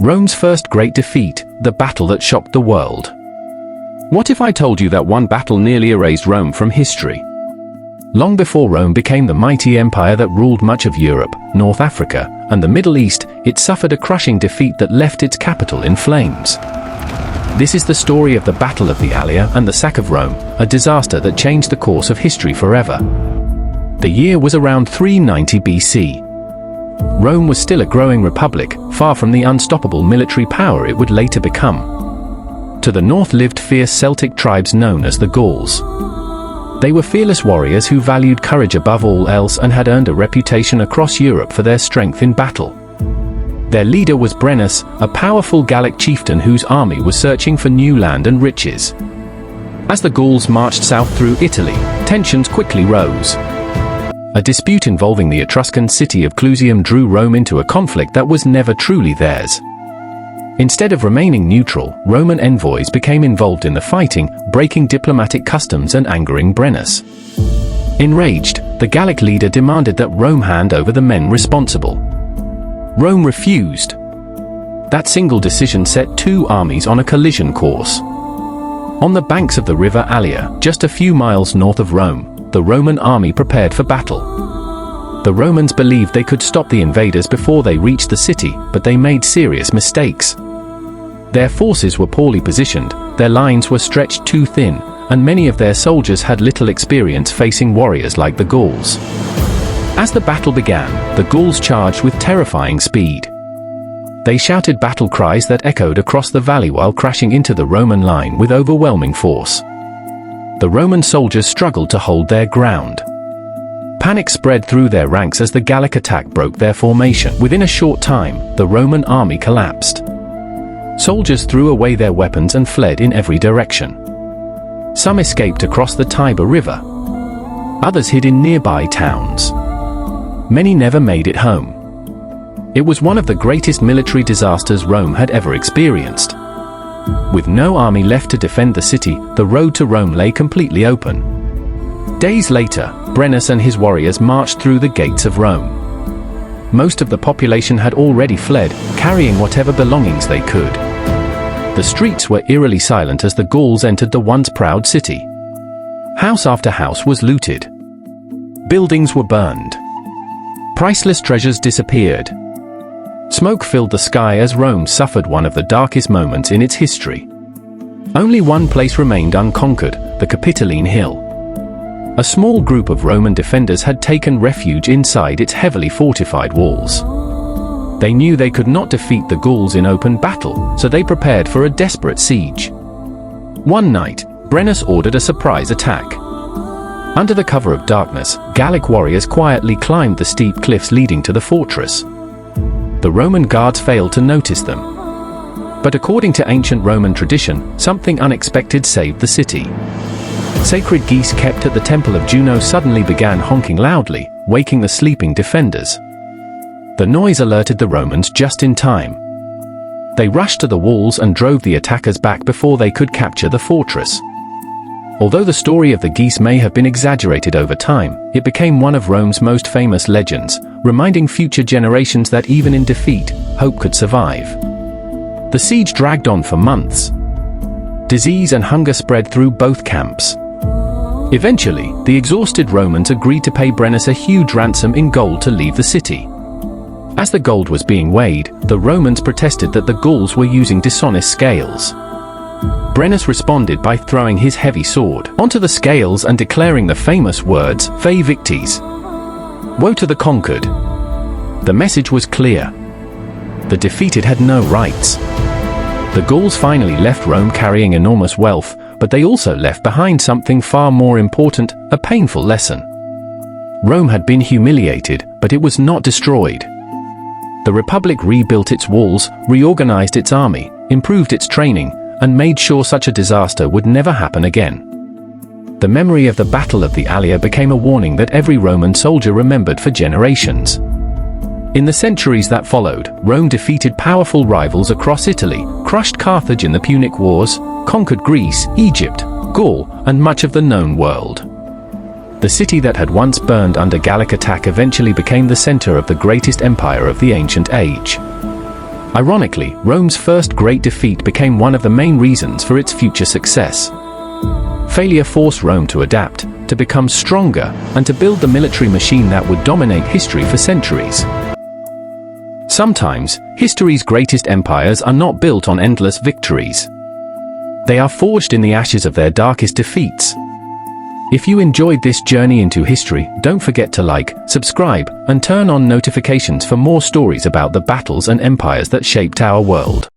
Rome's first great defeat, the battle that shocked the world. What if I told you that one battle nearly erased Rome from history? Long before Rome became the mighty empire that ruled much of Europe, North Africa, and the Middle East, it suffered a crushing defeat that left its capital in flames. This is the story of the Battle of the Allia and the sack of Rome, a disaster that changed the course of history forever. The year was around 390 BC. Rome was still a growing republic, far from the unstoppable military power it would later become. To the north lived fierce Celtic tribes known as the Gauls. They were fearless warriors who valued courage above all else and had earned a reputation across Europe for their strength in battle. Their leader was Brennus, a powerful Gallic chieftain whose army was searching for new land and riches. As the Gauls marched south through Italy, tensions quickly rose. A dispute involving the Etruscan city of Clusium drew Rome into a conflict that was never truly theirs. Instead of remaining neutral, Roman envoys became involved in the fighting, breaking diplomatic customs and angering Brennus. Enraged, the Gallic leader demanded that Rome hand over the men responsible. Rome refused. That single decision set two armies on a collision course. On the banks of the river Allia, just a few miles north of Rome, the Roman army prepared for battle. The Romans believed they could stop the invaders before they reached the city, but they made serious mistakes. Their forces were poorly positioned, their lines were stretched too thin, and many of their soldiers had little experience facing warriors like the Gauls. As the battle began, the Gauls charged with terrifying speed. They shouted battle cries that echoed across the valley while crashing into the Roman line with overwhelming force. The Roman soldiers struggled to hold their ground. Panic spread through their ranks as the Gallic attack broke their formation. Within a short time, the Roman army collapsed. Soldiers threw away their weapons and fled in every direction. Some escaped across the Tiber River. Others hid in nearby towns. Many never made it home. It was one of the greatest military disasters Rome had ever experienced. With no army left to defend the city, the road to Rome lay completely open. Days later, Brennus and his warriors marched through the gates of Rome. Most of the population had already fled, carrying whatever belongings they could. The streets were eerily silent as the Gauls entered the once proud city. House after house was looted. Buildings were burned. Priceless treasures disappeared. Smoke filled the sky as Rome suffered one of the darkest moments in its history. Only one place remained unconquered, the Capitoline Hill. A small group of Roman defenders had taken refuge inside its heavily fortified walls. They knew they could not defeat the Gauls in open battle, so they prepared for a desperate siege. One night, Brennus ordered a surprise attack. Under the cover of darkness, Gallic warriors quietly climbed the steep cliffs leading to the fortress. The Roman guards failed to notice them. But according to ancient Roman tradition, something unexpected saved the city. Sacred geese kept at the temple of Juno suddenly began honking loudly, waking the sleeping defenders. The noise alerted the Romans just in time. They rushed to the walls and drove the attackers back before they could capture the fortress. Although the story of the geese may have been exaggerated over time, it became one of Rome's most famous legends, reminding future generations that even in defeat, hope could survive. The siege dragged on for months. Disease and hunger spread through both camps. Eventually, the exhausted Romans agreed to pay Brennus a huge ransom in gold to leave the city. As the gold was being weighed, the Romans protested that the Gauls were using dishonest scales. Brennus responded by throwing his heavy sword onto the scales and declaring the famous words, "Vae victis," woe to the conquered. The message was clear. The defeated had no rights. The Gauls finally left Rome carrying enormous wealth, but they also left behind something far more important, a painful lesson. Rome had been humiliated, but it was not destroyed. The Republic rebuilt its walls, reorganized its army, improved its training, and made sure such a disaster would never happen again. The memory of the Battle of the Allia became a warning that every Roman soldier remembered for generations. In the centuries that followed, Rome defeated powerful rivals across Italy, crushed Carthage in the Punic Wars, conquered Greece, Egypt, Gaul, and much of the known world. The city that had once burned under Gallic attack eventually became the center of the greatest empire of the ancient age. Ironically, Rome's first great defeat became one of the main reasons for its future success. Failure forced Rome to adapt, to become stronger, and to build the military machine that would dominate history for centuries. Sometimes, history's greatest empires are not built on endless victories. They are forged in the ashes of their darkest defeats. If you enjoyed this journey into history, don't forget to like, subscribe, and turn on notifications for more stories about the battles and empires that shaped our world.